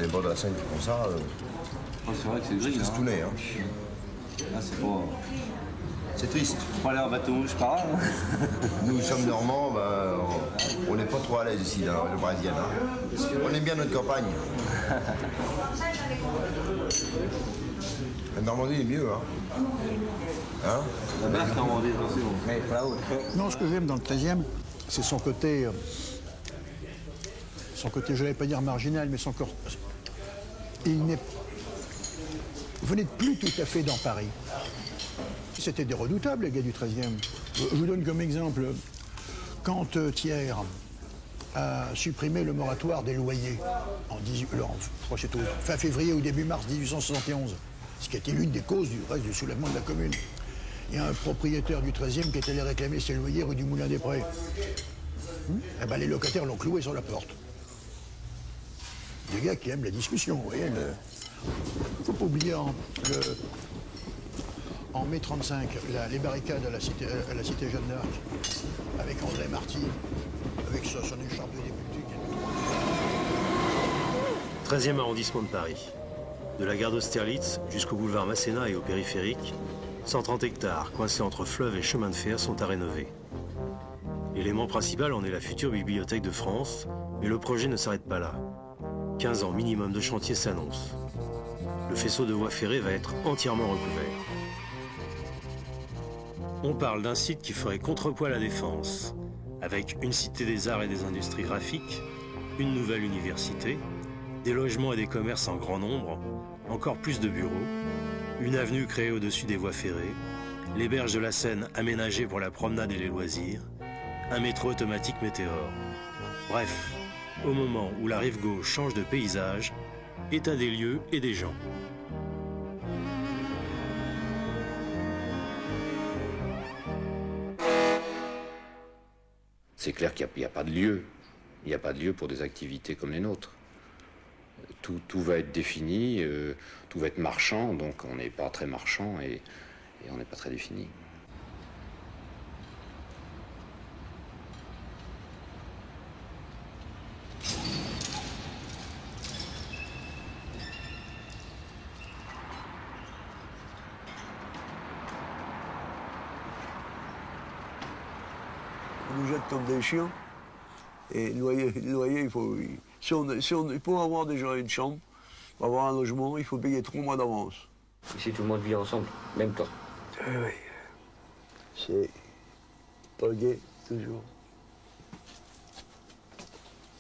c'est les bords de la Seine qui font ça. C'est vrai que c'est gris, c'est tout né, hein. Ah, c'est pas... C'est triste. Faut aller en bateau rouge par là. Nous sommes Normands, ben, on n'est pas trop à l'aise ici dans le Brésilien. Hein. On aime bien notre campagne. La Normandie est mieux, hein. Hein? La basse Normandie, attention. Mais pas la haute. Non, ce que j'aime dans le 13e, c'est son côté, je n'allais pas dire marginal, mais son corps. Vous n'êtes plus tout à fait dans Paris. C'était des redoutables, les gars du 13e. Je vous donne comme exemple, quand Thiers a supprimé le moratoire des loyers, je crois que c'était fin février ou début mars 1871, ce qui était l'une des causes du reste du soulèvement de la commune. Il y a un propriétaire du 13e qui est allé réclamer ses loyers rue du Moulin des Prés. Eh ben, les locataires l'ont cloué sur la porte. Des gars qui aiment la discussion, vous voyez. Il ne faut pas oublier en mai 35, les barricades à la cité Jeanne d'Arc, avec André Marty, avec son écharpe de député. 13e arrondissement de Paris. De la gare d'Austerlitz jusqu'au boulevard Masséna et au périphérique, 130 hectares coincés entre fleuve et chemin de fer sont à rénover. L'élément principal en est la future Bibliothèque de France, mais le projet ne s'arrête pas là. 15 ans minimum de chantier s'annoncent. Le faisceau de voies ferrées va être entièrement recouvert. On parle d'un site qui ferait contrepoids à la Défense, avec une cité des arts et des industries graphiques, une nouvelle université, des logements et des commerces en grand nombre, encore plus de bureaux, une avenue créée au-dessus des voies ferrées, les berges de la Seine aménagées pour la promenade et les loisirs, un métro automatique Météore. Bref, au moment où la rive gauche change de paysage, état des lieux et des gens. C'est clair qu'il n'y a pas de lieu. Il n'y a pas de lieu pour des activités comme les nôtres. Tout va être défini, tout va être marchand, donc on n'est pas très marchand et on n'est pas très défini. On nous jette comme des chiens. Et le loyer, il faut... pour avoir déjà une chambre, pour avoir un logement, il faut payer 3 mois d'avance. Ici, tout le monde vit ensemble, même temps. Oui. C'est pas gai, toujours.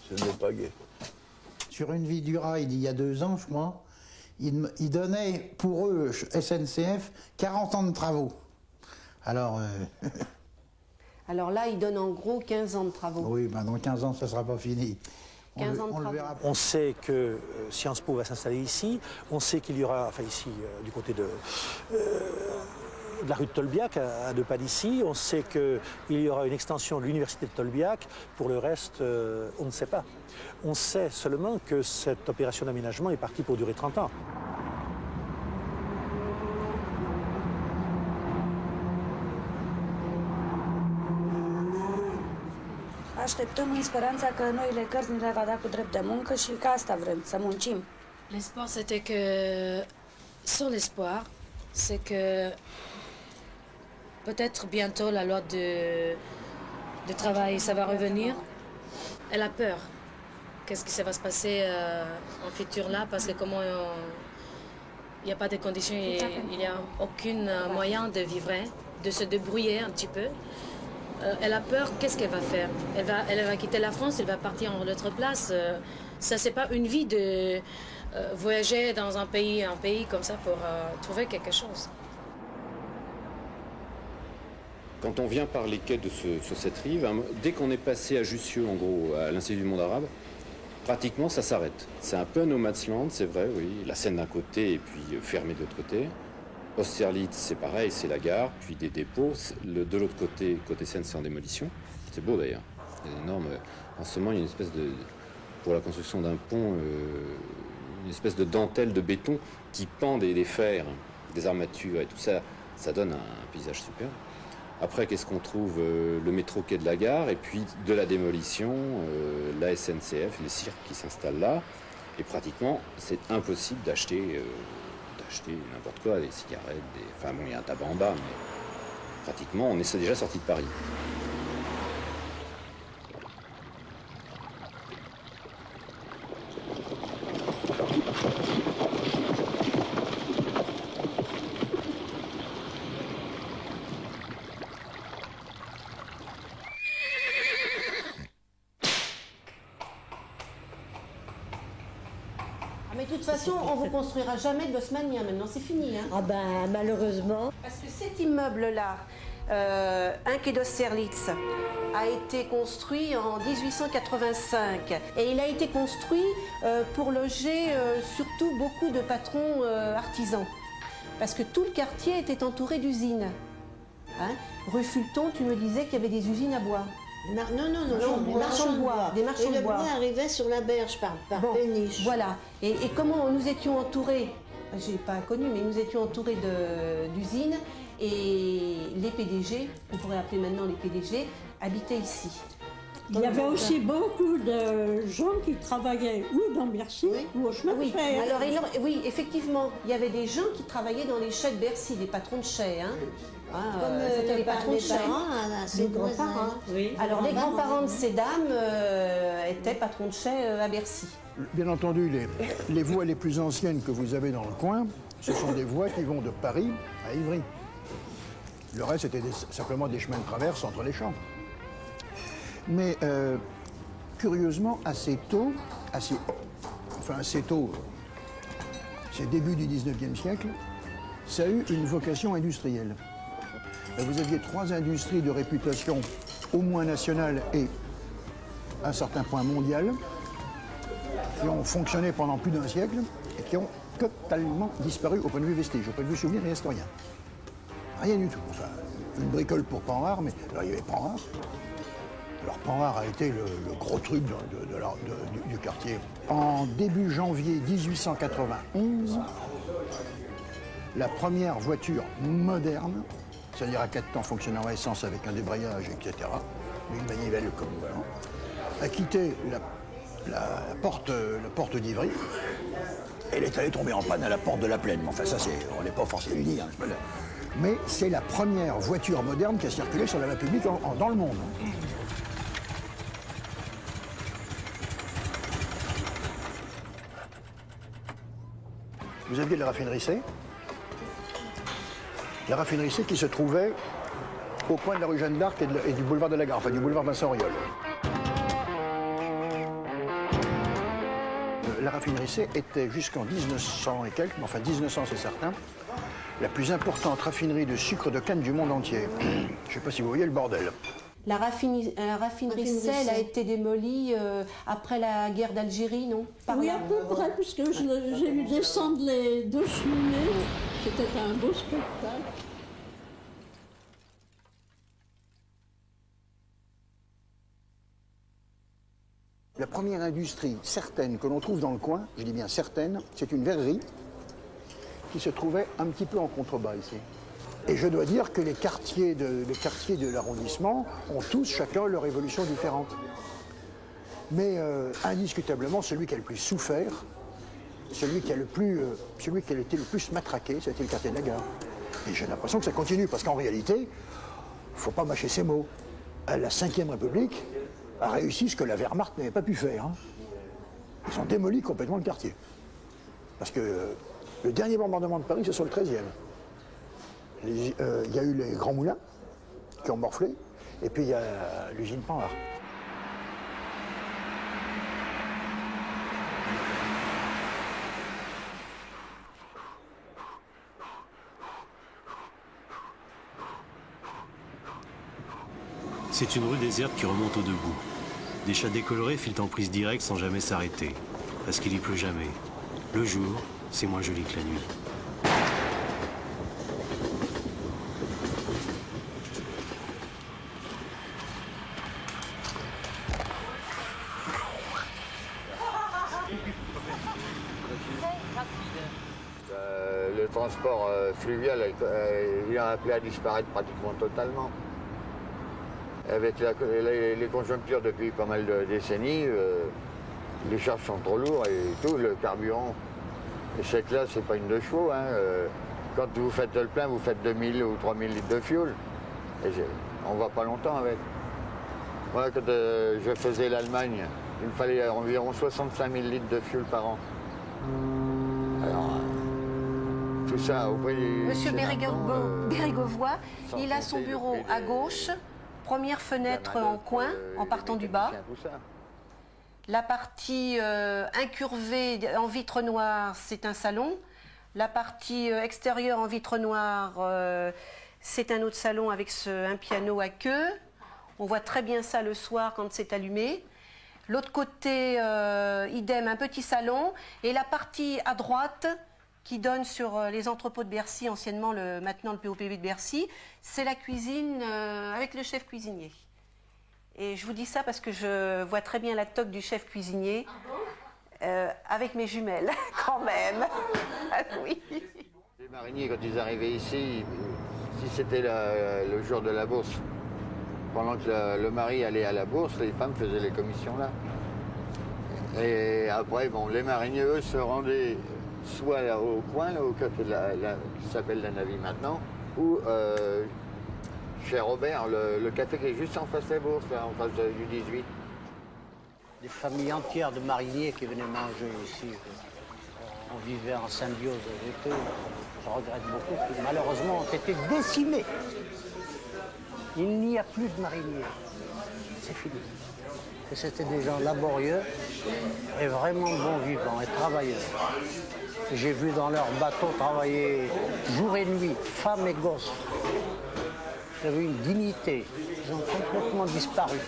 Ce n'est pas gai. Sur une vie du rail d'il y a 2 ans, je crois, ils donnaient pour eux, SNCF, 40 ans de travaux. Alors... Alors là, ils donnent en gros 15 ans de travaux. Oui, ben dans 15 ans, ça ne sera pas fini. 15 ans de travaux. On sait que Sciences Po va s'installer ici. On sait qu'il y aura, enfin ici, du côté de la rue de Tolbiac, à 2 pas d'ici. On sait qu'il y aura une extension de l'université de Tolbiac. Pour le reste, on ne sait pas. On sait seulement que cette opération d'aménagement est partie pour durer 30 ans. Așteptăm în speranța că noile cărți ne le va da cu drept de muncă și că asta vrem, să muncim. L'espoir, c'était que, sans l'espoir, c'est que peut-être bientôt la loi de travail, ça va revenir. Elle a peur. Qu'est-ce qui ça va se passer en futur là, parce que comment il n'y a pas de conditions, il n'y a aucun moyen de vivre, de se débrouiller un petit peu. Elle a peur, qu'est-ce qu'elle va faire? Elle va quitter la France, elle va partir en l'autre place. Ça, c'est pas une vie de voyager dans un pays comme ça pour trouver quelque chose. Quand on vient par les quais sur cette rive, dès qu'on est passé à Jussieu, en gros, à l'Institut du monde arabe, pratiquement ça s'arrête. C'est un peu un no man's land, c'est vrai, oui. La Seine d'un côté et puis fermée de l'autre côté. Austerlitz, c'est pareil, c'est la gare, puis des dépôts. De l'autre côté, côté Seine, c'est en démolition. C'est beau d'ailleurs. Il y a des énormes... En ce moment, il y a une espèce de... Pour la construction d'un pont, une espèce de dentelle de béton qui pend des fers, des armatures et tout ça. Ça donne un paysage super. Après, qu'est-ce qu'on trouve? Le métro quai de la gare, et puis de la démolition, la SNCF, les cirques qui s'installent là. Et pratiquement, c'est impossible d'acheter n'importe quoi, des cigarettes, enfin bon, il y a un tabac en bas, mais pratiquement, on est déjà sorti de Paris. Mais de toute façon, on ne vous construira jamais de l'Haussmannien maintenant, c'est fini. Hein. Ah ben, malheureusement. Parce que cet immeuble-là, un quai d'Austerlitz, a été construit en 1885. Et il a été construit pour loger surtout beaucoup de patrons artisans. Parce que tout le quartier était entouré d'usines. Hein. Rue Fulton, tu me disais qu'il y avait des usines à bois. Non, des marchands de bois. Des marchands et de bois. le bois arrivait sur la berge par péniche. Voilà. Et comment nous étions entourés, j'ai pas connu, mais nous étions entourés d'usines et les PDG, on pourrait appeler maintenant les PDG, habitaient ici. Il y avait aussi beaucoup de gens qui travaillaient ou dans Bercy ou au chemin de fer. Alors, oui, effectivement, il y avait des gens qui travaillaient dans les chais de Bercy, des patrons de chais. Hein. C'était les patrons de chais. Les grands-parents. Oui. Alors, les grands-parents de ces dames étaient patrons de chais à Bercy. Bien entendu, les voies les plus anciennes que vous avez dans le coin, ce sont des voies qui vont de Paris à Ivry. Le reste, c'était simplement des chemins de traverse entre les champs. Mais curieusement, assez tôt, c'est début du 19e siècle, ça a eu une vocation industrielle. Vous aviez 3 industries de réputation au moins nationale et à un certain point mondial, qui ont fonctionné pendant plus d'1 siècle et qui ont totalement disparu au point de vue vestige, au point de vue souvenir et historien. Rien du tout. Enfin, une bricole pour Panhard, mais alors il y avait Panhard. Alors Panhard a été le gros truc du quartier. En début janvier 1891, la première voiture moderne, c'est-à-dire à 4 temps fonctionnant à essence avec un débrayage, etc., une manivelle comme voilà, a quitté la porte d'Ivry. Elle est allée tomber en panne à la porte de la Plaine. Enfin, ça, on n'est pas forcé de le dire. Hein, mais c'est la première voiture moderne qui a circulé sur la voie publique dans le monde. Vous aviez la raffinerie C. La raffinerie C qui se trouvait au coin de la rue Jeanne d'Arc et du boulevard de la Gare, enfin du boulevard Vincent Auriol. La raffinerie C était jusqu'en 1900 et quelques, enfin 1900 c'est certain, la plus importante raffinerie de sucre de canne du monde entier. Je ne sais pas si vous voyez le bordel. La raffinerie C, elle a été démolie après la guerre d'Algérie, non? Oui, à peu près, puisque j'ai vu descendre les 2 cheminées. C'était un beau spectacle. La première industrie certaine que l'on trouve dans le coin, je dis bien certaine, c'est une verrerie qui se trouvait un petit peu en contrebas ici. Et je dois dire que les quartiers de l'arrondissement ont tous chacun leur évolution différente. Mais indiscutablement, celui qui a le plus souffert, celui qui a été le plus matraqué, c'était le quartier de la Gare. Et j'ai l'impression que ça continue, parce qu'en réalité, il ne faut pas mâcher ses mots. La Ve République a réussi ce que la Wehrmacht n'avait pas pu faire. Hein. Ils ont démoli complètement le quartier. Parce que le dernier bombardement de Paris, c'est sur le 13e. Il y a eu les Grands Moulins qui ont morflé, et puis il y a l'usine Panhard. C'est une rue déserte qui remonte au debout. Des chats décolorés filent en prise directe sans jamais s'arrêter, parce qu'il y pleut jamais. Le jour, c'est moins joli que la nuit. Le transport fluvial, il a appelé à disparaître pratiquement totalement. Avec les conjonctures depuis pas mal de décennies, Les charges sont trop lourdes et tout, le carburant. Et cette là, c'est pas une 2 chevaux. Hein. Quand vous faites le plein, vous faites 2000 ou 3000 litres de fuel. Et on va pas longtemps avec. Moi, quand je faisais l'Allemagne, il me fallait environ 65 000 litres de fuel par an. Alors, tout ça au prix... Monsieur Bérégovoy, il a son bureau à gauche, première fenêtre en coin, en partant du bas. La partie incurvée en vitre noire, c'est un salon. La partie extérieure en vitre noire, c'est un autre salon avec un piano à queue. On voit très bien ça le soir quand c'est allumé. L'autre côté, idem, un petit salon. Et la partie à droite, qui donne sur les entrepôts de Bercy, anciennement maintenant le POPB de Bercy, c'est la cuisine avec le chef cuisinier. Et je vous dis ça parce que je vois très bien la toque du chef cuisinier avec mes jumelles, quand même. Oui. Les mariniers, quand ils arrivaient ici, si c'était le jour de la bourse, pendant que le mari allait à la bourse, les femmes faisaient les commissions là. Et après, bon, les mariniers, eux, se rendaient soit là, au coin, là, au café qui s'appelle la Navie maintenant, ou chez Robert, le café qui est juste en face de la bourse, là, en face du 18. Des familles entières de mariniers qui venaient manger ici. On vivait en symbiose avec eux. Je regrette beaucoup qu'ils, malheureusement, ont été décimés. Il n'y a plus de mariniers. C'est fini. Et c'était des gens laborieux et vraiment bons vivants et travailleurs. J'ai vu dans leur bateau travailler jour et nuit, femmes et gosses. Ils avaient une dignité. Ils ont complètement disparu.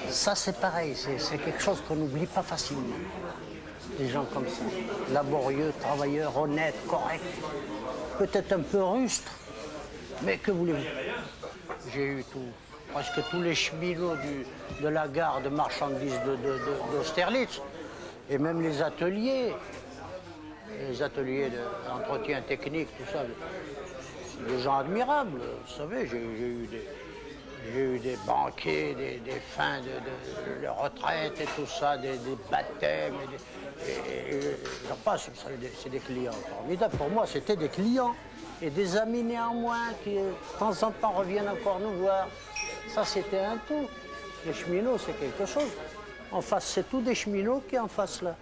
Ça, c'est pareil. C'est quelque chose qu'on n'oublie pas facilement. Des gens comme ça. Laborieux, travailleurs, honnêtes, corrects. Peut-être un peu rustres, mais que voulez-vous? J'ai eu presque tous les cheminots de la gare de marchandises d'Austerlitz, et même les ateliers d'entretien technique, tout ça, des gens admirables. Vous savez, j'ai eu des banquets, des fins de retraite et tout ça, des baptêmes, j'en passe, c'est des clients formidables. Pour moi, c'était des clients. Et des amis néanmoins qui, de temps en temps, reviennent encore nous voir. Ça, c'était un tout. Les cheminots, c'est quelque chose. En face, c'est tout des cheminots qui est en face, là.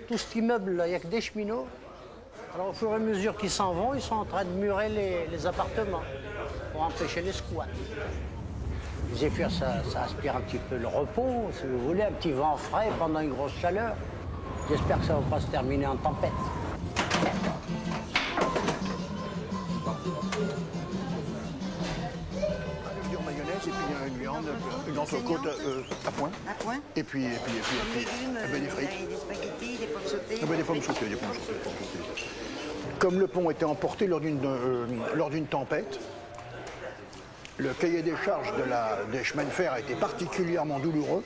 Tout cet immeuble-là, il n'y a que des cheminots. Alors, au fur et à mesure qu'ils s'en vont, ils sont en train de murer les appartements pour empêcher les squats. Les zéphyrs, ça aspire un petit peu le repos, si vous voulez, un petit vent frais pendant une grosse chaleur. J'espère que ça ne va pas se terminer en tempête. Et puis il y a une viande, une entrecôte à point. À point. Et puis des frites. Des spaghettis, des pommes sautées. Des pommes sautées, des pommes sautées. Comme le pont était emporté lors d'une tempête, le cahier des charges des chemins de fer a été particulièrement douloureux.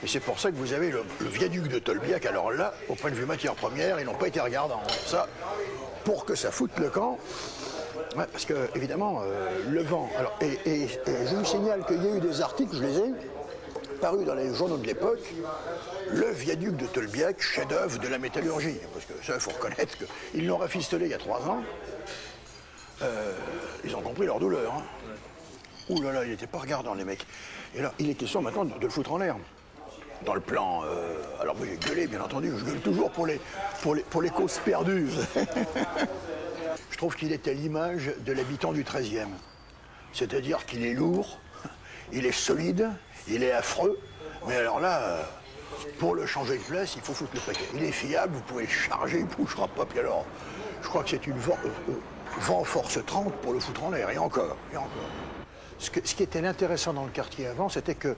Et c'est pour ça que vous avez le viaduc de Tolbiac. Alors là, au point de vue matière première, ils n'ont pas été regardants. Ça, pour que ça foute le camp. Ouais, parce que, évidemment, le vent. Alors, et je vous signale qu'il y a eu des articles, je les ai, parus dans les journaux de l'époque, le viaduc de Tolbiac, chef-d'œuvre de la métallurgie. Parce que ça, il faut reconnaître qu'ils l'ont rafistolé il y a 3 ans. Ils ont compris leur douleur. Hein. Ouh là là, il n'était pas regardant, les mecs. Et là, il est question maintenant de le foutre en l'air. Dans le plan. Alors, moi, j'ai gueulé, bien entendu. Je gueule toujours pour les causes perdues. Je trouve qu'il est à l'image de l'habitant du 13e. C'est-à-dire qu'il est lourd, il est solide, il est affreux. Mais alors là, pour le changer de place, il faut foutre le paquet. Il est fiable, vous pouvez le charger, il ne bougera pas. Puis alors, je crois que c'est une vent force 30 pour le foutre en l'air. Et encore. Ce qui était intéressant dans le quartier avant, c'était que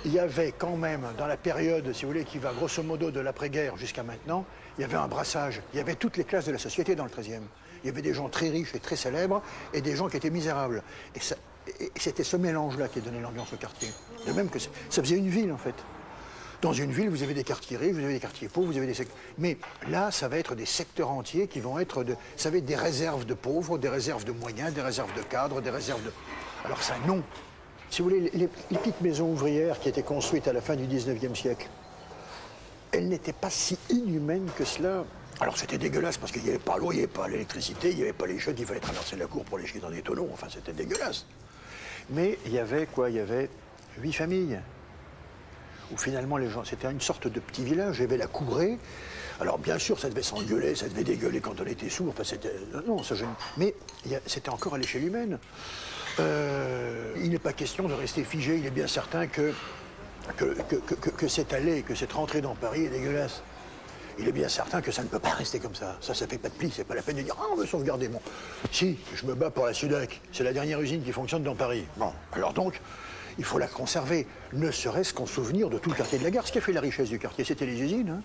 il y avait quand même, dans la période, si vous voulez, qui va grosso modo de l'après-guerre jusqu'à maintenant, il y avait un brassage. Il y avait toutes les classes de la société dans le 13e. Il y avait des gens très riches et très célèbres et des gens qui étaient misérables. Et c'était ce mélange-là qui donnait l'ambiance au quartier. De même que ça faisait une ville, en fait. Dans une ville, vous avez des quartiers riches, vous avez des quartiers pauvres, vous avez des secteurs. Mais là, ça va être des secteurs entiers qui vont être, ça va être des réserves de pauvres, des réserves de moyens, des réserves de cadres, des réserves de... Alors ça, non. Si vous voulez, les petites maisons ouvrières qui étaient construites à la fin du 19e siècle, elle n'était pas si inhumaine que cela. Alors c'était dégueulasse parce qu'il n'y avait pas l'eau, il n'y avait pas l'électricité, il n'y avait pas les jeunes, il fallait traverser la cour pour les chier dans des tonneaux, enfin c'était dégueulasse. Mais il y avait quoi? Il y avait 8 familles. Où finalement les gens, c'était une sorte de petit village, il y avait la courée. Alors bien sûr ça devait s'engueuler, ça devait dégueuler quand on était sourd, enfin c'était... Non, ça gêne. Mais c'était encore à l'échelle humaine. Il n'est pas question de rester figé, il est bien certain que cette allée, que cette rentrée dans Paris est dégueulasse. Il est bien certain que ça ne peut pas rester comme ça. Ça fait pas de pli, c'est pas la peine de dire « Ah, on veut sauvegarder mon... » Si, je me bats pour la Sudac, c'est la dernière usine qui fonctionne dans Paris. Bon, alors donc, il faut la conserver, ne serait-ce qu'en souvenir de tout le quartier de la Gare. Ce qui a fait la richesse du quartier, c'était les usines. Hein.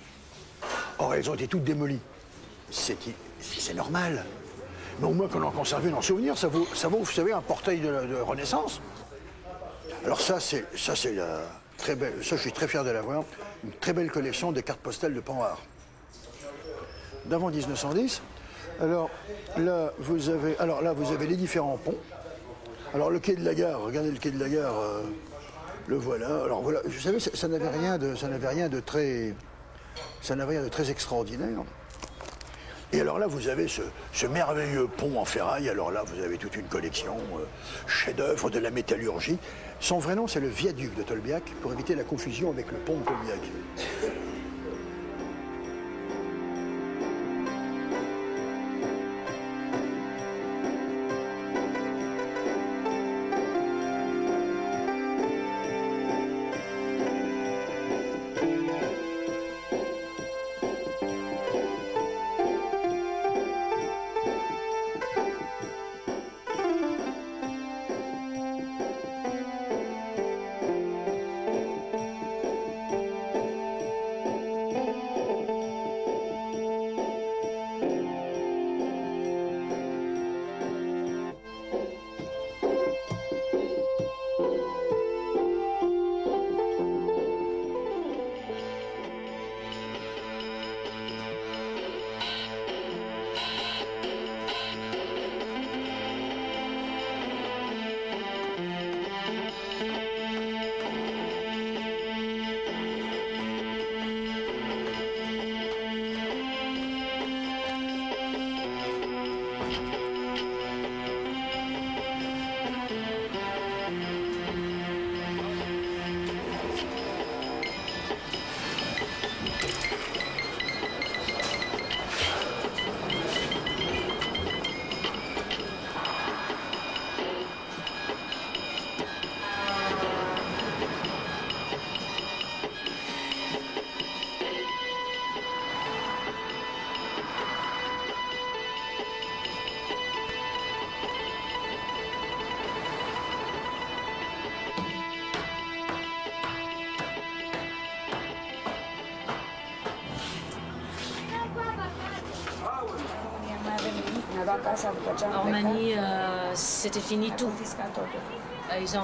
Or, elles ont été toutes démolies. C'est normal. Mais au moins qu'on en conserve une en souvenir, ça vaut, vous savez, un portail de Renaissance. Alors ça, c'est la très belle... Ça, je suis très fier de l'avoir. Une très belle collection de cartes postales de Panhard. D'avant 1910. Alors là, vous avez les différents ponts. Alors le quai de la Gare, regardez le quai de la Gare, le voilà. Alors voilà, vous savez, ça n'avait rien de très extraordinaire. Et alors là, vous avez ce merveilleux pont en ferraille. Alors là, vous avez toute une collection chef-d'œuvre de la métallurgie. Son vrai nom, c'est le viaduc de Tolbiac, pour éviter la confusion avec le pont de Tolbiac. En Roumanie, c'était fini tout. Ils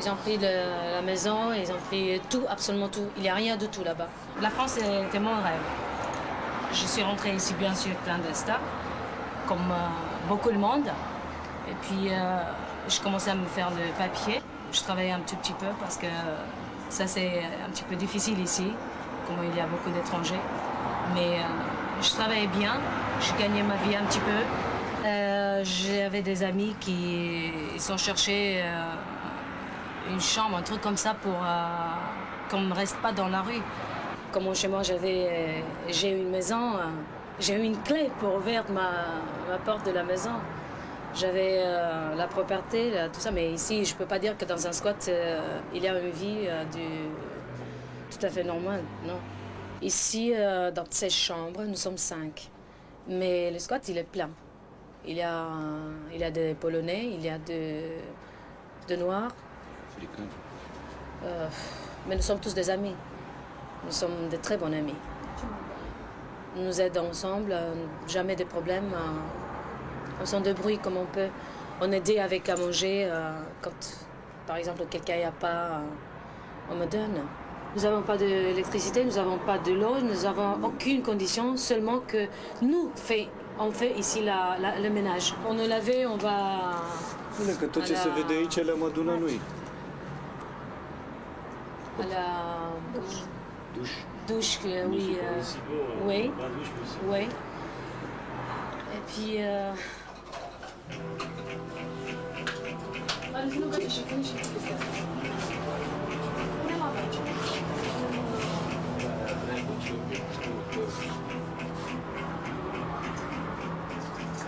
ont pris la maison, ils ont pris tout, absolument tout. Il n'y a rien de tout là-bas. La France était mon rêve. Je suis rentrée ici, bien sûr, clandestin, comme beaucoup de monde. Et puis, je commençais à me faire le papier. Je travaillais un tout petit peu parce que ça, c'est un petit peu difficile ici, comme il y a beaucoup d'étrangers. Mais je travaillais bien, je gagnais ma vie un petit peu. J'avais des amis qui sont cherchés une chambre, un truc comme ça pour qu'on ne reste pas dans la rue. Comme chez moi, j'ai une maison, j'ai eu une clé pour ouvrir ma porte de la maison. J'avais la propriété, tout ça, mais ici, je ne peux pas dire que dans un squat, il y a une vie tout à fait normale, non. Ici, dans ces chambres, nous sommes 5. Mais le squat, il est plein. Il y a des Polonais, il y a de Noirs. Mais nous sommes tous des amis. Nous sommes de très bons amis. Nous aidons ensemble, jamais de problèmes. On s'en débrouille comme on peut. On aide avec à manger. Quand, par exemple, quelqu'un n'y a pas, on me donne. Nous n'avons pas d'électricité, nous n'avons pas de l'eau, nous n'avons aucune condition, seulement que nous, on fait ici le ménage. On est lavé, on va... Că tot ce se vede aici le-am adunat noi. À la... Duș. douche, oui. Oui. Oui. Et puis...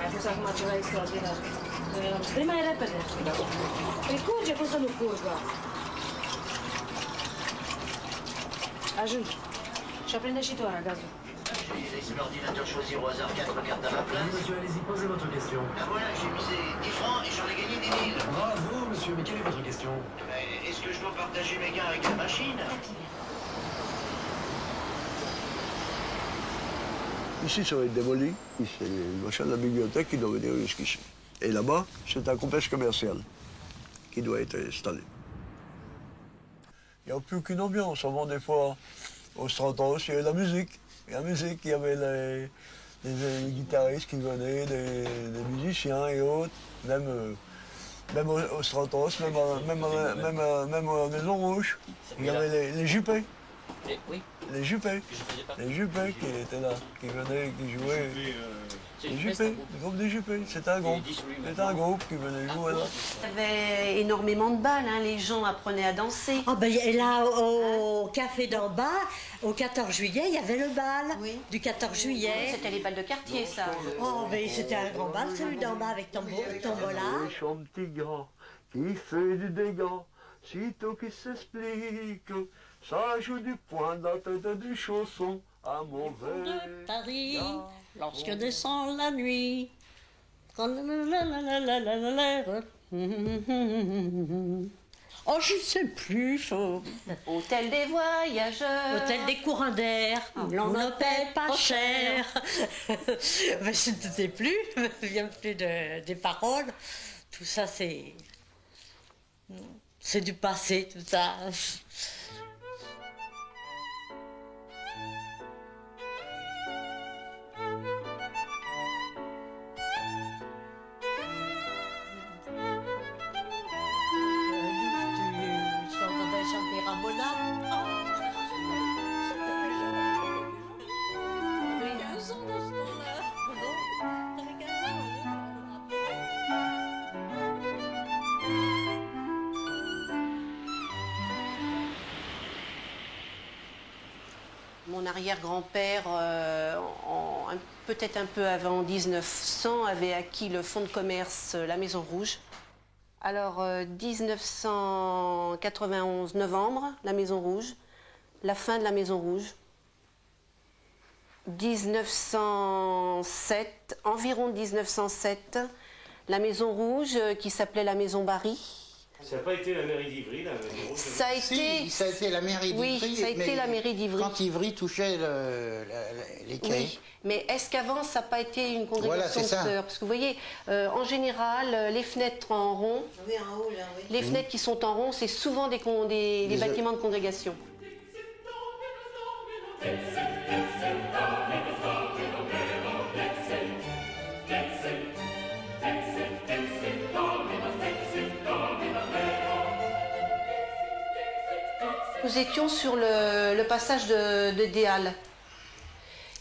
Ai fost acum ceva extraordinar. Dă-i mai repede. Păi curge, cum să nu curgă? Ajungi. Și aprinde și tu ora gazul. Laissez l'ordinateur choisir au hasard 4 cartes à ma place. Monsieur, allez-y, posez votre question. Ben voilà, j'ai misé 10 francs et j'en ai gagné 10 000. Bravo, monsieur, mais quelle est votre question? Est-ce que je dois partager mes gains avec la machine? Ici, ça va être démoli. C'est le machin de la bibliothèque qui doit venir jusqu'ici. Et là-bas, c'est un complexe commercial qui doit être installé. Il n'y a plus aucune ambiance. Avant, des fois, au Stratos, il y avait de la musique. Il y avait les guitaristes qui venaient, des musiciens et autres. Même au Stratos, même à la Maison Rouge, il y avait les jupés. Oui. Les jupés qui étaient là, qui venaient, qui jouaient. Les jupés, le groupe des jupés, c'était un groupe qui venait jouer là. Il y avait énormément de balles, hein. Les gens apprenaient à danser. Oh ben là, au café d'en bas, au 14 juillet, il y avait le bal du 14 juillet. C'était les balles de quartier, ça. Oh, mais c'était un grand bal, celui d'en bas avec tombola. Méchant petit gars qui fait du dégât, sitôt qu'il s'explique, ça joue du poing dans la tête du chausson à mauvais. De Paris, lorsque descend la nuit. Oh, je ne sais plus. Hôtel des voyageurs. Hôtel des courants d'air. On ne paie pas cher. Mais je ne sais plus. Je me souviens plus des paroles. Tout ça, c'est du passé, tout ça. Mon arrière-grand-père, peut-être un peu avant 1900, avait acquis le fonds de commerce La Maison Rouge. Alors, 1991, novembre, La Maison Rouge. La fin de La Maison Rouge. 1907, environ 1907, La Maison Rouge, qui s'appelait La Maison Barry. Ça n'a pas été la mairie d'Ivry, la Maison Rouge? Ça a été... ça a été la mairie d'Ivry. Oui, ça a été la mairie d'Ivry. Quand Ivry touchait les quais. Oui, mais est-ce qu'avant, ça n'a pas été une congrégation de sœurs? Parce que vous voyez, en général, les fenêtres en rond, Oui, en haut, là, oui. les fenêtres qui sont en rond, c'est souvent des bâtiments de congrégation. Nous étions sur le passage de Déal.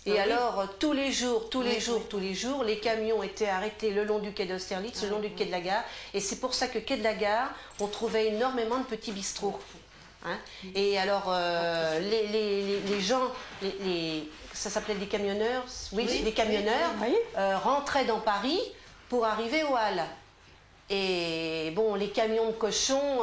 Et alors, tous les jours, les camions étaient arrêtés le long du quai d'Austerlitz, le long du quai de la gare. Et c'est pour ça que quai de la gare, on trouvait énormément de petits bistrots. Hein. Et alors, les gens, ça s'appelait des camionneurs, les camionneurs rentraient dans Paris pour arriver aux Halles. Et bon, les camions de cochons,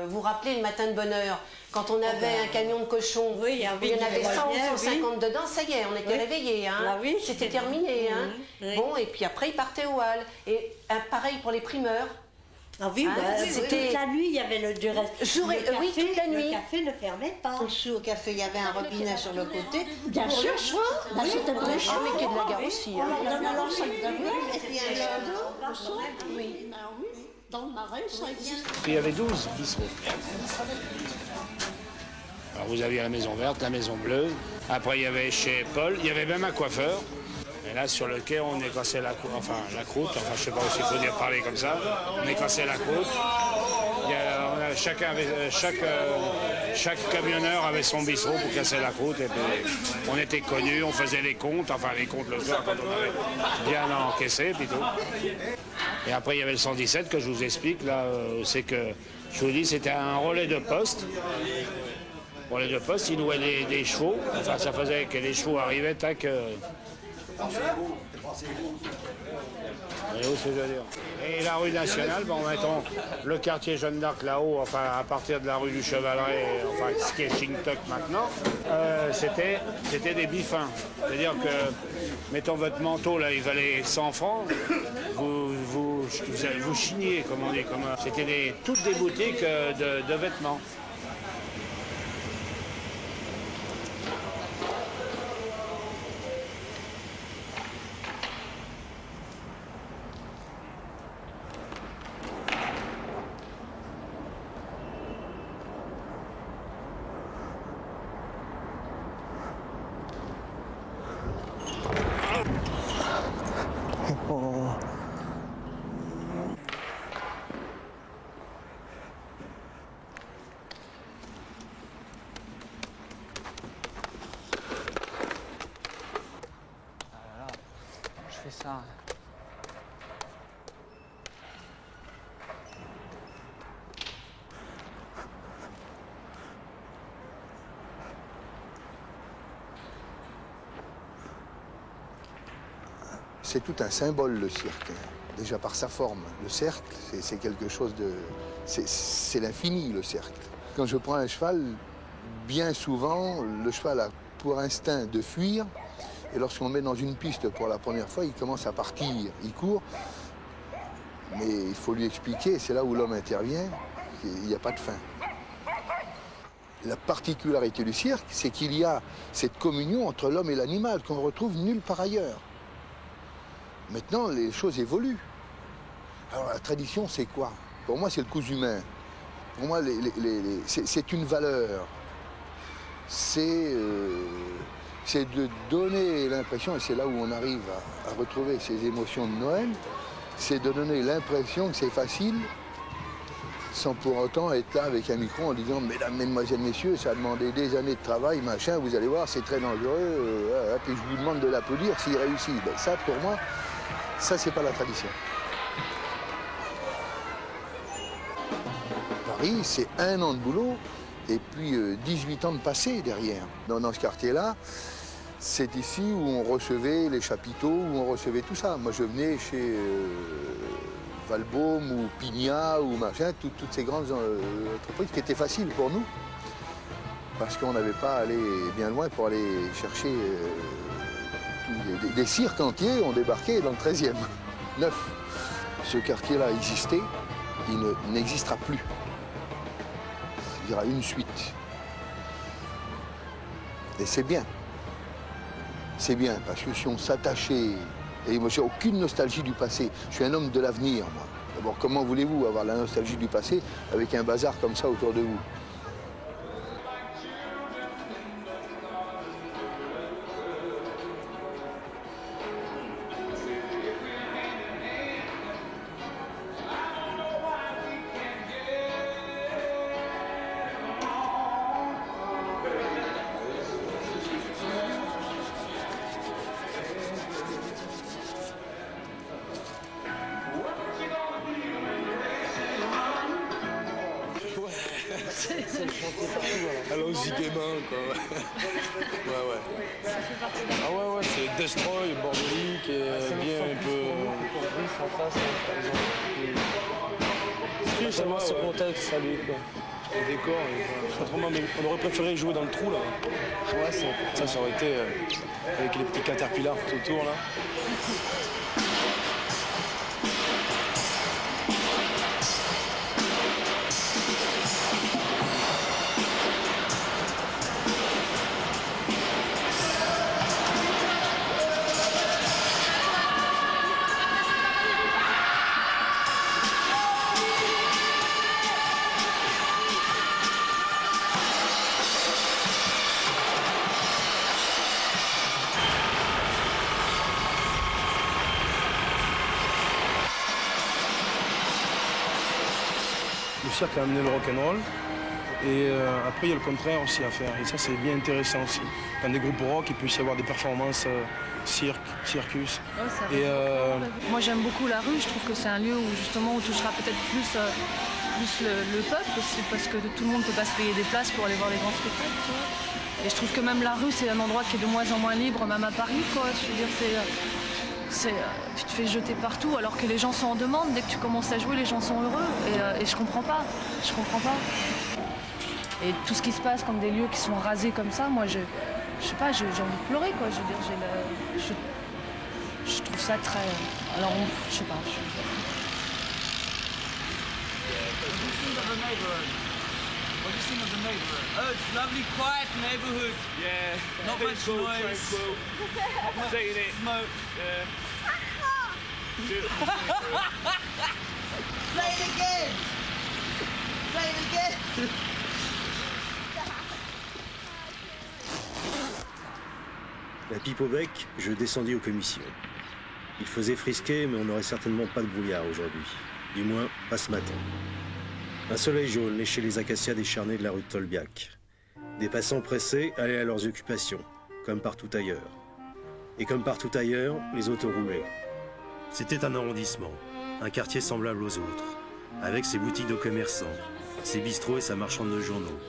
vous vous rappelez le matin de bonne heure, quand on avait un camion de cochons, il y en avait 100 ou 150 dedans, ça y est, on était réveillés, hein. C'était terminé. Hein. Bon, et puis après, ils partaient aux Halles. Et pareil pour les primeurs. Ah oui, c'était toute la nuit, il y avait le durée. Oui, toute la nuit. Le café ne fermait pas. En dessous au café, il y avait un robinet sur le côté. Bien sûr, c'était très chaud. Mais quai de la gare aussi. On leur donne alors 5 degrés. Et puis un oui. Dans le marais, ça existe. Il y avait 12 bistrots. Alors vous aviez la maison verte, la maison bleue. Après, il y avait chez Paul, il y avait même un coiffeur. Et là, sur le quai, on écassait la croûte, je sais pas s'il faut dire parler comme ça. On écassait la croûte. chaque camionneur avait son bistrot pour casser la croûte. Et puis, on était connus, on faisait les comptes, enfin les comptes le soir quand on avait bien encaissé plutôt. Et après il y avait le 117 que je vous explique là, c'est que je vous dis c'était un relais de poste. Relais de poste, il nouait des chevaux, enfin ça faisait que les chevaux arrivaient, tac. Et la rue nationale, bon, mettons, le quartier Jeanne d'Arc là-haut, enfin à partir de la rue du Chevaleret, enfin ce qui est Chingtoc maintenant, c'était des bifins. C'est-à-dire que, mettons votre manteau là, il valait 100 francs, vous chigniez, comme on dit. C'était toutes des boutiques de vêtements. Ça. C'est tout un symbole, le cirque. Déjà par sa forme. Le cercle, c'est quelque chose de... C'est l'infini, le cercle. Quand je prends un cheval, bien souvent, le cheval a pour instinct de fuir. Et lorsqu'on le met dans une piste pour la première fois, il commence à partir, il court. Mais il faut lui expliquer, c'est là où l'homme intervient, il n'y a pas de fin. La particularité du cirque, c'est qu'il y a cette communion entre l'homme et l'animal qu'on retrouve nulle part ailleurs. Maintenant, les choses évoluent. Alors la tradition, c'est quoi? Pour moi, c'est le cousu humain. Pour moi, c'est une valeur. C'est de donner l'impression, et c'est là où on arrive à retrouver ces émotions de Noël, c'est de donner l'impression que c'est facile, sans pour autant être là avec un micro en disant « Mesdames, Mesdemoiselles, Messieurs, ça a demandé des années de travail, machin, vous allez voir, c'est très dangereux, puis je vous demande de l'applaudir s'il réussit. » Ben, ça, pour moi, ça, c'est pas la tradition. Paris, c'est 1 an de boulot, et puis 18 ans de passé derrière. Dans ce quartier-là, c'est ici où on recevait les chapiteaux, où on recevait tout ça. Moi, je venais chez Valbaume ou Pignat ou machin, toutes ces grandes entreprises qui étaient faciles pour nous. Parce qu'on n'avait pas à aller bien loin pour aller chercher des cirques entiers ont débarqué dans le 13e. 9. Ce quartier-là existait, il n'existera plus. Il y aura une suite. Et c'est bien. C'est bien, parce que si on s'attachait... Et moi, j'ai aucune nostalgie du passé. Je suis un homme de l'avenir, moi. D'abord, comment voulez-vous avoir la nostalgie du passé avec un bazar comme ça autour de vous? Allons-y gaiement, quoi. Ouais. Ah ouais, c'est Destroy, bordélique, et bien un peu... C'est vraiment ce contexte, salut, quoi. Le décor, autrement, mais on aurait préféré jouer dans le trou, là. Ouais, ça aurait été avec les petits caterpillars tout autour, là. Le cirque a amené le rock'n'roll. Et après, il y a le contraire aussi à faire. Et ça, c'est bien intéressant aussi. Dans des groupes rock, il peut y avoir des performances circus. Ouais, moi, j'aime beaucoup la rue. Je trouve que c'est un lieu où, justement, on touchera peut-être plus le peuple aussi, parce que tout le monde ne peut pas se payer des places pour aller voir les grands spectacles, tu vois. Et je trouve que même la rue, c'est un endroit qui est de moins en moins libre, même à Paris, quoi. Je veux dire, tu te fais jeter partout, alors que les gens sont en demande. Dès que tu commences à jouer, les gens sont heureux. Et je comprends pas. Je comprends pas. Et tout ce qui se passe comme des lieux qui sont rasés comme ça, moi, je sais pas, j'ai envie de pleurer, quoi. Je veux dire, je trouve ça très... Alors, je sais pas. What do you think of the neighborhood? Oh, it's a lovely, quiet neighborhood. Yeah. Not much noise. Saying it. Smoke. Play it again. Play it again. La pipe au bec, je descendis aux commissions. Il faisait frisquer, mais on n'aurait certainement pas de brouillard aujourd'hui. Du moins, pas ce matin. Un soleil jaune léchait les acacias décharnés de la rue de Tolbiac. Des passants pressés allaient à leurs occupations, comme partout ailleurs. Et comme partout ailleurs, les autos roulaient. C'était un arrondissement, un quartier semblable aux autres, avec ses boutiques de commerçants, ses bistrots et sa marchande de journaux.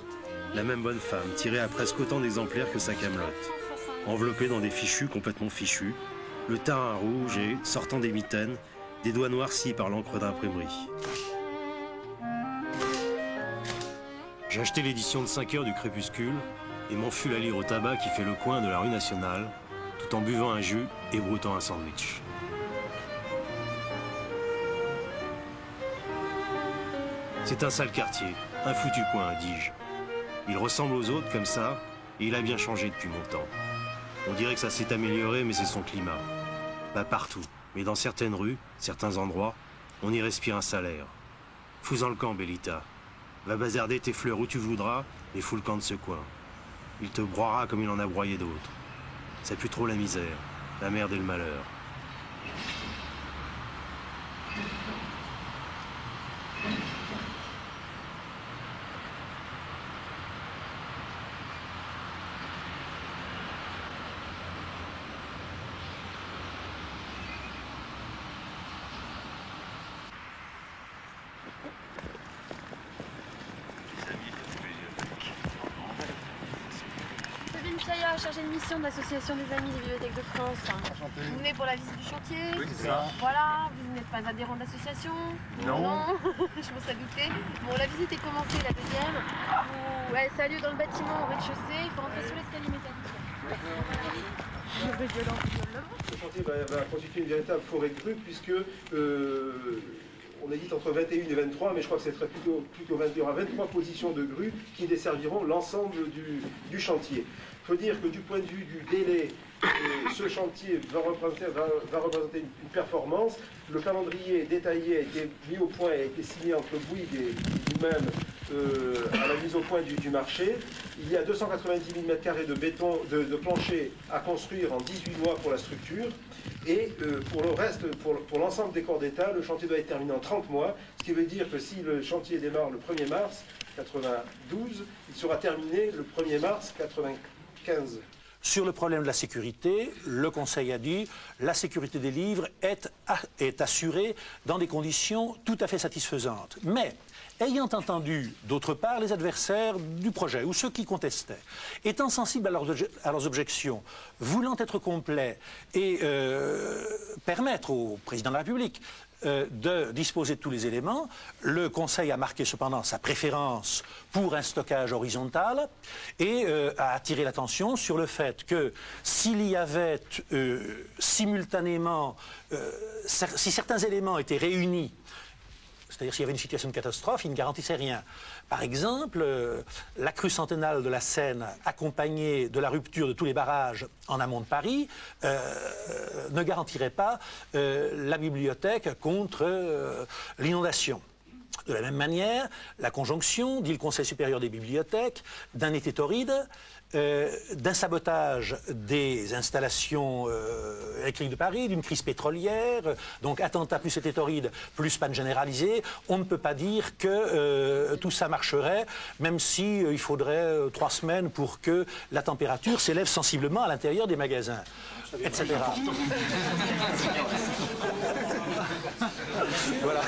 La même bonne femme, tirée à presque autant d'exemplaires que sa camelote. Enveloppée dans des fichus complètement fichus, le teint rouge et, sortant des mitaines, des doigts noircis par l'encre d'imprimerie. J'ai acheté l'édition de 5 heures du Crépuscule et m'en fus la lire au tabac qui fait le coin de la rue Nationale, tout en buvant un jus et broutant un sandwich. C'est un sale quartier, un foutu coin, dis-je. Il ressemble aux autres comme ça, et il a bien changé depuis mon temps. On dirait que ça s'est amélioré, mais c'est son climat. Pas partout, mais dans certaines rues, certains endroits, on y respire un salaire. Fous-en le camp, Bellita. Va bazarder tes fleurs où tu voudras, et fous le camp de ce coin. Il te broiera comme il en a broyé d'autres. Ça pue trop la misère, la merde et le malheur. Chargé de mission de l'association des Amis des Bibliothèques de France. Enchanté. Vous venez pour la visite du chantier? Oui, c'est ça. Voilà, vous n'êtes pas adhérent de l'association? Non. Je m'en serais douté. Bon, la visite est commencée, la deuxième. Ouais, ça a lieu dans le bâtiment au rez-de-chaussée. Il faut rentrer sous l'escalier métallique. Le chantier va constituer une véritable forêt de grues puisque on hésite entre 21 et 23, mais je crois que ce serait plutôt 23 positions de grues qui desserviront l'ensemble du chantier. Il faut dire que du point de vue du délai, ce chantier va représenter une performance. Le calendrier détaillé a été mis au point et a été signé entre Bouygues et nous-mêmes à la mise au point du marché. Il y a 290 000 m² de béton, de plancher à construire en 18 mois pour la structure. Et pour le reste, pour l'ensemble des corps d'État, le chantier doit être terminé en 30 mois, ce qui veut dire que si le chantier démarre le 1er mars 1992, il sera terminé le 1er mars 1995. Sur le problème de la sécurité, le Conseil a dit la sécurité des livres est assurée dans des conditions tout à fait satisfaisantes. Mais, ayant entendu, d'autre part, les adversaires du projet, ou ceux qui contestaient, étant sensibles à leurs objections, voulant être complets et permettre au président de la République de disposer de tous les éléments, le Conseil a marqué cependant sa préférence pour un stockage horizontal et a attiré l'attention sur le fait que s'il y avait simultanément, si certains éléments étaient réunis, c'est-à-dire s'il y avait une situation de catastrophe, il ne garantissait rien. Par exemple, la crue centennale de la Seine, accompagnée de la rupture de tous les barrages en amont de Paris, ne garantirait pas la bibliothèque contre l'inondation. De la même manière, la conjonction, dit le Conseil supérieur des bibliothèques, d'un été torride d'un sabotage des installations électriques de Paris, d'une crise pétrolière, donc attentat plus hététoride, plus panne généralisée, on ne peut pas dire que tout ça marcherait, même si il faudrait 3 semaines pour que la température s'élève sensiblement à l'intérieur des magasins, etc. Voilà.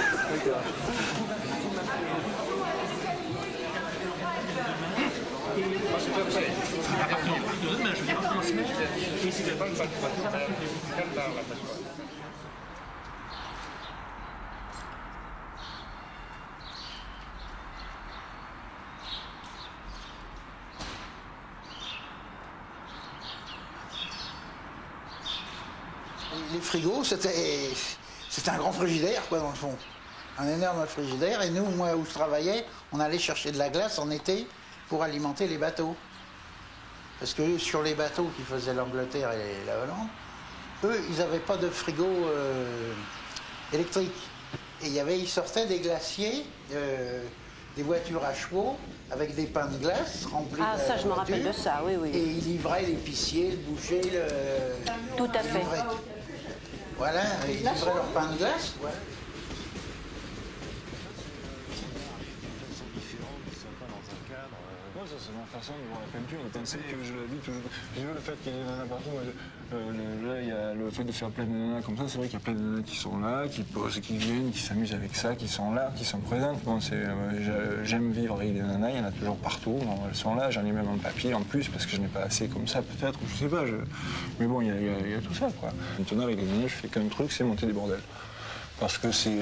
Les frigos, c'était un grand frigidaire, quoi, dans le fond. Un énorme frigidaire. Et nous, moi, où je travaillais, on allait chercher de la glace en été pour alimenter les bateaux. Parce que sur les bateaux qui faisaient l'Angleterre et la Hollande, eux, ils n'avaient pas de frigo électrique. Et ils sortaient des glaciers, des voitures à chevaux, avec des pains de glace remplis Ah, ça, je me rappelle de ça, oui, oui. Et ils livraient l'épicier, le boucher, Tout à fait. Voilà, ils livraient leur pain de glace, ouais. C'est ma façon de voir la peinture, de penser que je la vis toujours. J'ai vu le fait qu'il y ait des nanas partout. Là, il y a le fait de faire plein de nanas comme ça. C'est vrai qu'il y a plein de nanas qui sont là, qui posent, qui viennent, qui s'amusent avec ça, qui sont là, qui sont présentes. Bon, j'aime vivre avec des nanas, il y en a toujours partout. Bon, elles sont là, j'en ai même un papier en plus parce que je n'ai pas assez comme ça peut-être, je sais pas. Mais bon, il y a tout ça, quoi. Maintenant, avec les nanas, je fais qu'un truc, c'est monter des bordels. Parce que c'est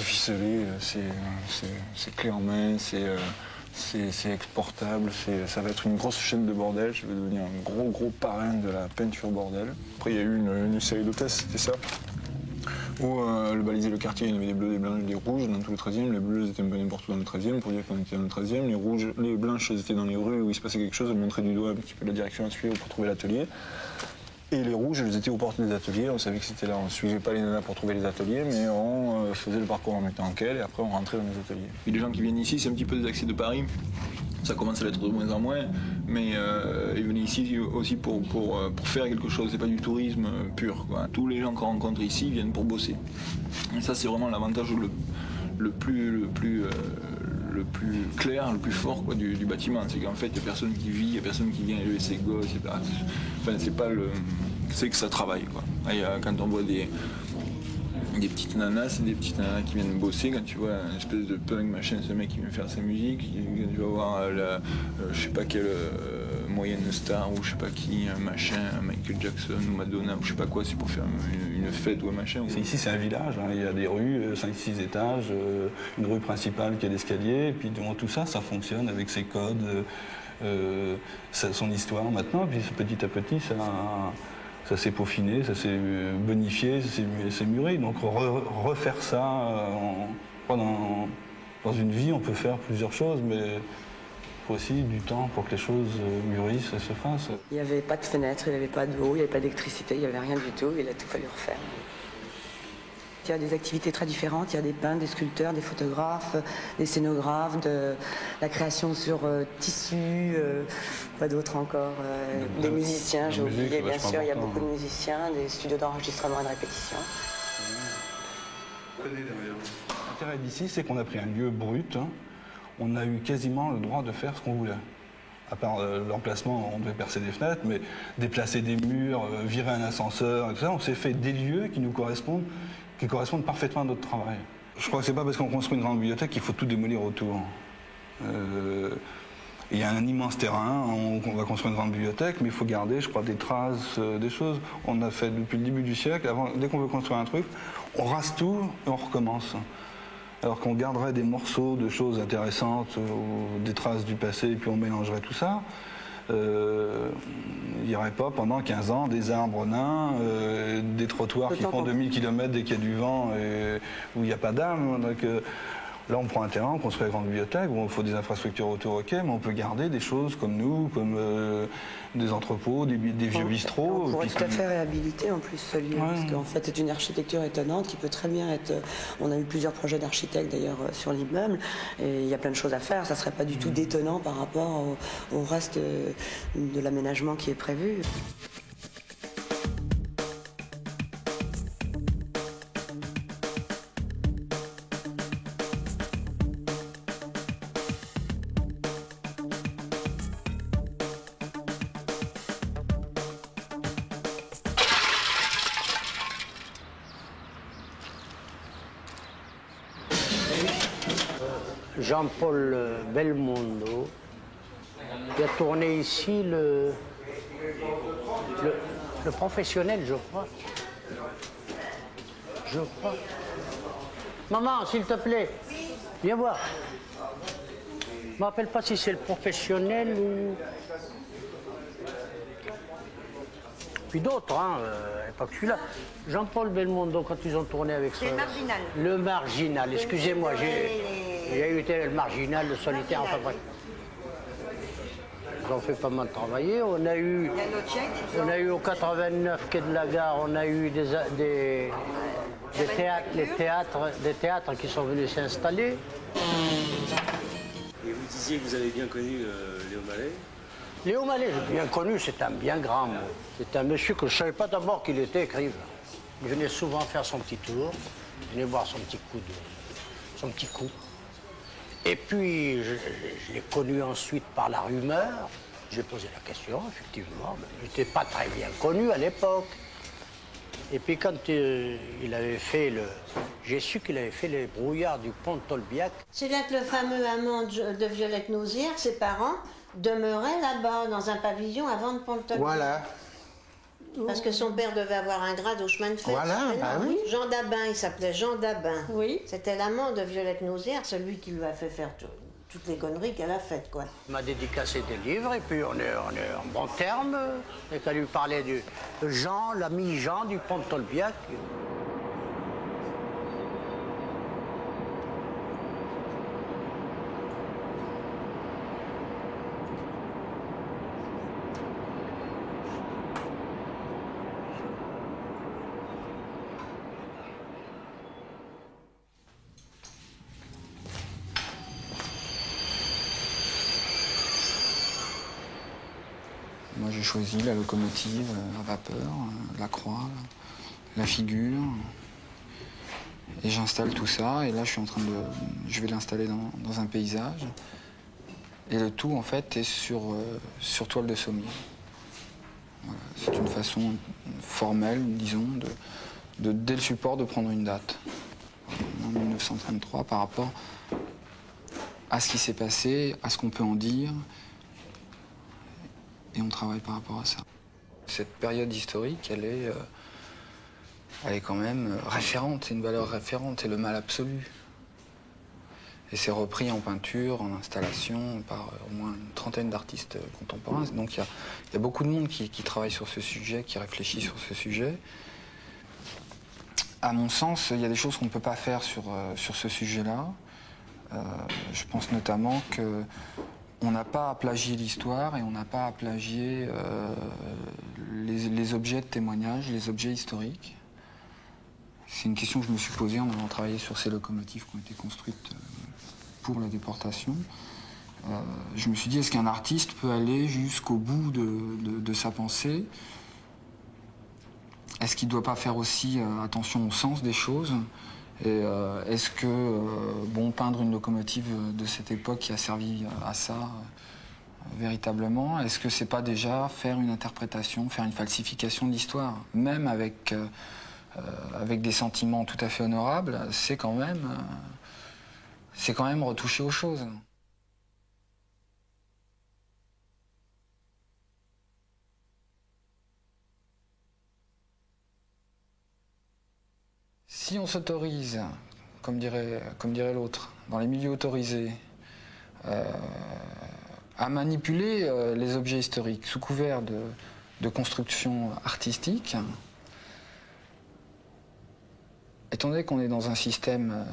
ficelé, c'est clé en main, c'est exportable, ça va être une grosse chaîne de bordel. Je vais devenir un gros parrain de la peinture bordel. Après, il y a eu une série de tests, c'était ça, où le balisait le quartier, il y avait des bleus, des blanches, des rouges dans tout le 13e. Les bleus étaient un peu n'importe où dans le 13e pour dire qu'on était dans le 13e. Les blanches étaient dans les rues où il se passait quelque chose, elles montraient du doigt un petit peu la direction à suivre pour trouver l'atelier. Et les rouges, elles étaient aux portes des ateliers, on savait que c'était là. On ne suivait pas les nanas pour trouver les ateliers, mais on faisait le parcours en mettant en quelle et après on rentrait dans les ateliers. Et les gens qui viennent ici, c'est un petit peu des accès de Paris. Ça commence à l'être de moins en moins, mais ils venaient ici aussi pour faire quelque chose, c'est pas du tourisme pur, quoi. Tous les gens qu'on rencontre ici viennent pour bosser. Et ça, c'est vraiment l'avantage le plus clair, le plus fort, quoi, du bâtiment. C'est qu'en fait, il n'y a personne qui vit, il n'y a personne qui vient élever ses gosses. C'est que ça travaille, quoi. Et, quand on voit des petites nanas, c'est des petites nanas qui viennent bosser. Quand tu vois une espèce de punk, machin, ce mec qui vient faire sa musique, quand tu vas voir je sais pas quelle moyenne star ou je sais pas qui, un machin, Michael Jackson ou Madonna ou je sais pas quoi, c'est pour faire une fête ou un machin. Ici c'est un village, hein. Il y a des rues, 5-6 étages, une rue principale qui a l'escalier, et puis tout ça, ça fonctionne avec ses codes, son histoire maintenant, puis petit à petit ça s'est peaufiné, ça s'est bonifié, ça s'est mûri. Donc refaire ça dans une vie, on peut faire plusieurs choses, mais il faut aussi du temps pour que les choses mûrissent et se fassent. Il n'y avait pas de fenêtre, il n'y avait pas d'eau, il n'y avait pas d'électricité, il n'y avait rien du tout, il a tout fallu refaire. Il y a des activités très différentes, il y a des peintres, des sculpteurs, des photographes, des scénographes, de la création sur tissu, pas d'autres encore, des musiciens, j'ai oublié bien sûr, il y a beaucoup de musiciens, des studios d'enregistrement et de répétition. L'intérêt d'ici, c'est qu'on a pris un lieu brut, hein. On a eu quasiment le droit de faire ce qu'on voulait. À part l'emplacement, on devait percer des fenêtres, mais déplacer des murs, virer un ascenseur, et tout ça, on s'est fait des lieux qui nous correspondent, qui correspondent parfaitement à notre travail. Je crois que c'est pas parce qu'on construit une grande bibliothèque qu'il faut tout démolir autour. Il y a un immense terrain, on va construire une grande bibliothèque, mais il faut garder, je crois, des traces, des choses. On a fait depuis le début du siècle, dès qu'on veut construire un truc, on rase tout et on recommence. Alors qu'on garderait des morceaux de choses intéressantes, des traces du passé, et puis on mélangerait tout ça. Il n'y aurait pas pendant 15 ans des arbres nains, des trottoirs qui font 2000 km dès qu'il y a du vent et où il n'y a pas d'âme. Donc Là, on prend un terrain, on construit la grande bibliothèque, où il faut des infrastructures autour, ok, mais on peut garder des choses comme nous, comme des entrepôts, des vieux bistrots. On pourrait tout à fait réhabiliter en plus ce lieu, parce qu'en fait c'est une architecture étonnante qui peut très bien être... On a eu plusieurs projets d'architectes d'ailleurs sur l'immeuble, et il y a plein de choses à faire, ça ne serait pas du tout détonnant par rapport au reste de l'aménagement qui est prévu. Jean-Paul Belmondo, qui a tourné ici le professionnel, je crois. Je crois. Maman, s'il te plaît, viens voir. Je ne me rappelle pas si c'est le professionnel ou... Puis d'autres, hein, pas que celui-là. Jean-Paul Belmondo, quand ils ont tourné avec ça. Le Marginal. Le Marginal, excusez-moi, j'ai eu le Marginal, le Solitaire, enfin bref. Ils ont fait pas mal travailler. On a eu au 89 quai de la Gare, on a eu des théâtres qui sont venus s'installer. Et vous disiez que vous avez bien connu Léo Mallet? Léo Mallet, j'ai bien connu, c'est un bien grand mot. C'est un monsieur que je ne savais pas d'abord qu'il était écrivain. Il venait souvent faire son petit tour, il venait voir son petit coup. Et puis, je l'ai connu ensuite par la rumeur. J'ai posé la question, effectivement. Il n'était pas très bien connu à l'époque. Et puis quand il avait fait j'ai su qu'il avait fait les brouillards du pont de Tolbiac. C'est là que le fameux amant de Violette Nausière, ses parents, demeuraient là-bas, dans un pavillon avant de pont de Tolbiac. Voilà. Parce que son père devait avoir un grade au chemin de fer. Voilà, bah oui. Jean Dabin, il s'appelait Jean Dabin. Oui. C'était l'amant de Violette Nausière, celui qui lui a fait faire toutes les conneries qu'elle a faites, quoi. Il m'a dédicacé des livres et puis on est en bon terme. Et qu'elle lui parlait de Jean, l'ami Jean du pont de Tolbiac. Moi j'ai choisi la locomotive à vapeur, la croix, la figure. Et j'installe tout ça et là je vais l'installer dans un paysage. Et le tout en fait est sur toile de sommier. Voilà. C'est une façon formelle, disons, dès le support de prendre une date. En 1933 par rapport à ce qui s'est passé, à ce qu'on peut en dire. Et on travaille par rapport à ça. Cette période historique, elle est quand même référente, c'est une valeur référente, c'est le mal absolu. Et c'est repris en peinture, en installation, par au moins une trentaine d'artistes contemporains. Donc il y a beaucoup de monde qui travaille sur ce sujet, qui réfléchit sur ce sujet. À mon sens, il y a des choses qu'on ne peut pas faire sur ce sujet-là. Je pense notamment que on n'a pas à plagier l'histoire et on n'a pas à plagier les objets de témoignage, les objets historiques. C'est une question que je me suis posée en allant travailler sur ces locomotives qui ont été construites pour la déportation. Je me suis dit, est-ce qu'un artiste peut aller jusqu'au bout de sa pensée? Est-ce qu'il ne doit pas faire aussi attention au sens des choses? Et est-ce que peindre une locomotive de cette époque qui a servi à ça véritablement, est-ce que c'est pas déjà faire une interprétation, faire une falsification de l'histoire? Même avec des sentiments tout à fait honorables, c'est quand même retoucher aux choses. Si on s'autorise, comme dirait l'autre, dans les milieux autorisés, à manipuler les objets historiques sous couvert de construction artistique, étant donné qu'on est dans un système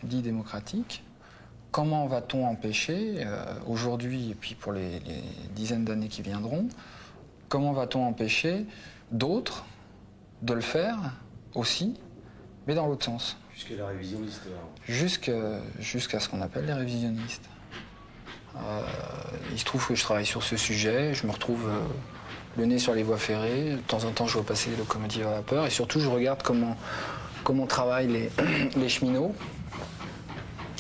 dit démocratique, comment va-t-on empêcher, aujourd'hui et puis pour les dizaines d'années qui viendront, comment va-t-on empêcher d'autres de le faire aussi, mais dans l'autre sens? Jusqu'à la révisionniste. Jusqu'à ce qu'on appelle les révisionnistes. Il se trouve que je travaille sur ce sujet, je me retrouve le nez sur les voies ferrées, de temps en temps je vois passer des locomotives à vapeur, et surtout je regarde comment travaillent les cheminots,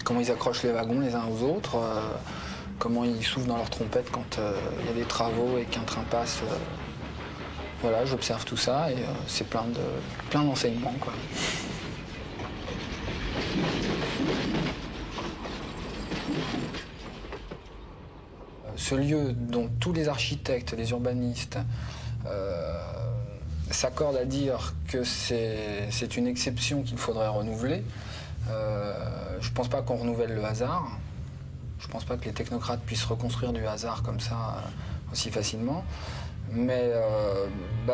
comment ils accrochent les wagons les uns aux autres, comment ils soufflent dans leur trompette quand il y a des travaux et qu'un train passe. Voilà, j'observe tout ça et c'est plein d'enseignements, quoi. Ce lieu dont tous les architectes, les urbanistes s'accordent à dire que c'est une exception qu'il faudrait renouveler, je ne pense pas qu'on renouvelle le hasard. Je ne pense pas que les technocrates puissent reconstruire du hasard comme ça aussi facilement. Mais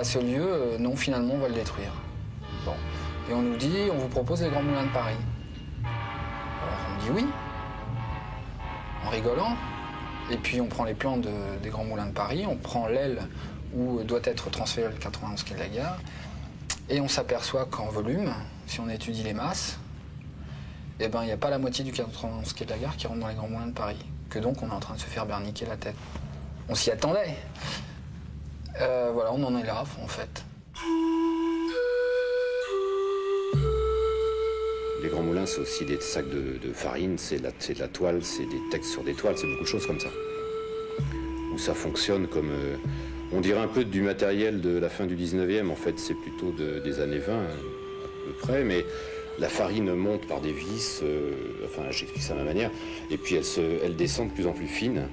ce lieu, non, finalement, on va le détruire. Bon. Et on nous dit, on vous propose les Grands Moulins de Paris. Alors on dit oui, en rigolant. Et puis on prend les plans des Grands Moulins de Paris, on prend l'aile où doit être transféré le 91 quai de la Gare, et on s'aperçoit qu'en volume, si on étudie les masses, eh ben, il n'y a pas la moitié du 91 quai de la Gare qui rentre dans les Grands Moulins de Paris. Que donc on est en train de se faire berniquer la tête. On s'y attendait. Voilà, on en est là, en fait. Les Grands Moulins, c'est aussi des sacs de farine, c'est de la toile, c'est des textes sur des toiles, c'est beaucoup de choses comme ça. Où ça fonctionne comme... on dirait un peu du matériel de la fin du 19e, en fait, c'est plutôt des années 20, à peu près, mais la farine monte par des vis, enfin, j'explique ça à ma manière, et puis elle descend de plus en plus fine,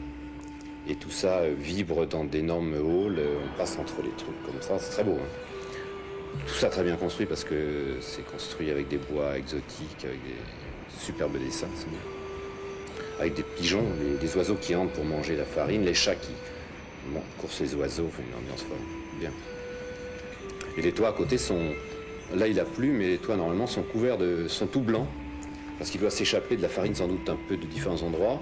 et tout ça vibre dans d'énormes halls, on passe entre les trucs comme ça, c'est très beau, hein. Tout ça très bien construit parce que c'est construit avec des bois exotiques, avec des superbes dessins, c'est bien. Avec des pigeons, des oiseaux qui entrent pour manger la farine, les chats qui coursent les oiseaux, enfin une ambiance bien. Et les toits à côté sont... Là il a plu, mais les toits normalement sont couverts sont tout blancs, parce qu'il doit s'échapper de la farine sans doute un peu de différents endroits,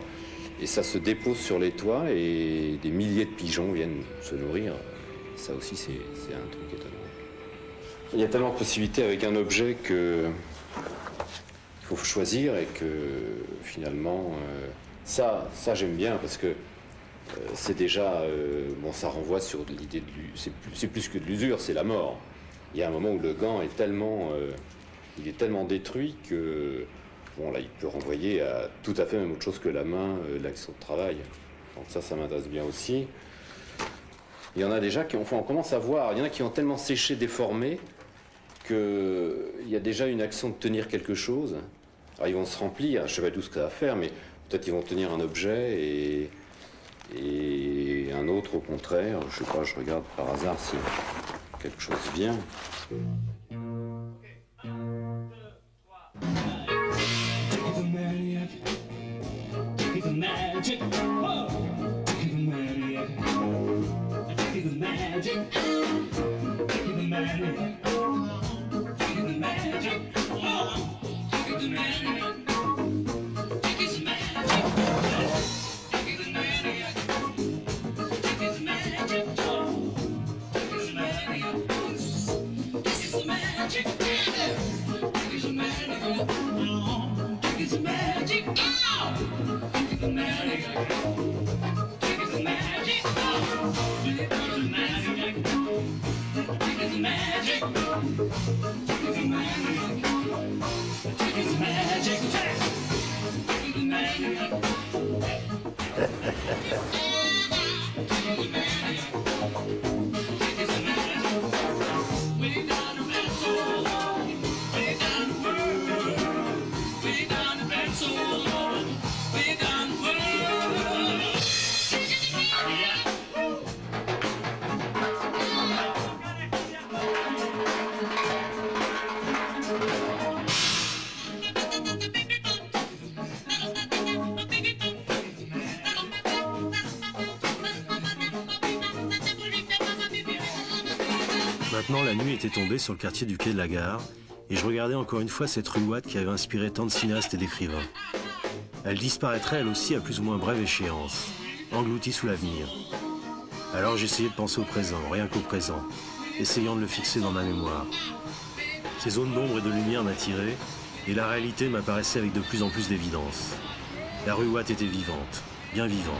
et ça se dépose sur les toits et des milliers de pigeons viennent se nourrir. Ça aussi c'est un truc étonnant. Il y a tellement de possibilités avec un objet qu'il faut choisir et que finalement, ça j'aime bien parce que c'est déjà, ça renvoie sur l'idée de c'est plus que de l'usure, c'est la mort. Il y a un moment où le gant est tellement détruit que, là il peut renvoyer à tout à fait même autre chose que la main, l'action de travail. Donc ça m'intéresse bien aussi. Il y en a déjà on commence à voir, il y en a qui ont tellement séché, déformé, qu'il y a déjà une action de tenir quelque chose. Alors ils vont se remplir, je ne sais pas tout ce que ça va faire, mais peut-être ils vont tenir un objet et un autre au contraire. Je ne sais pas, je regarde par hasard si quelque chose vient. Maintenant, la nuit était tombée sur le quartier du quai de la Gare, Et je regardais encore une fois cette rue Watt qui avait inspiré tant de cinéastes et d'écrivains. Elle disparaîtrait elle aussi à plus ou moins brève échéance, engloutie sous l'avenir. Alors j'essayais de penser au présent, rien qu'au présent, essayant de le fixer dans ma mémoire. Ces zones d'ombre et de lumière m'attiraient, et la réalité m'apparaissait avec de plus en plus d'évidence. La rue Watt était vivante, bien vivante.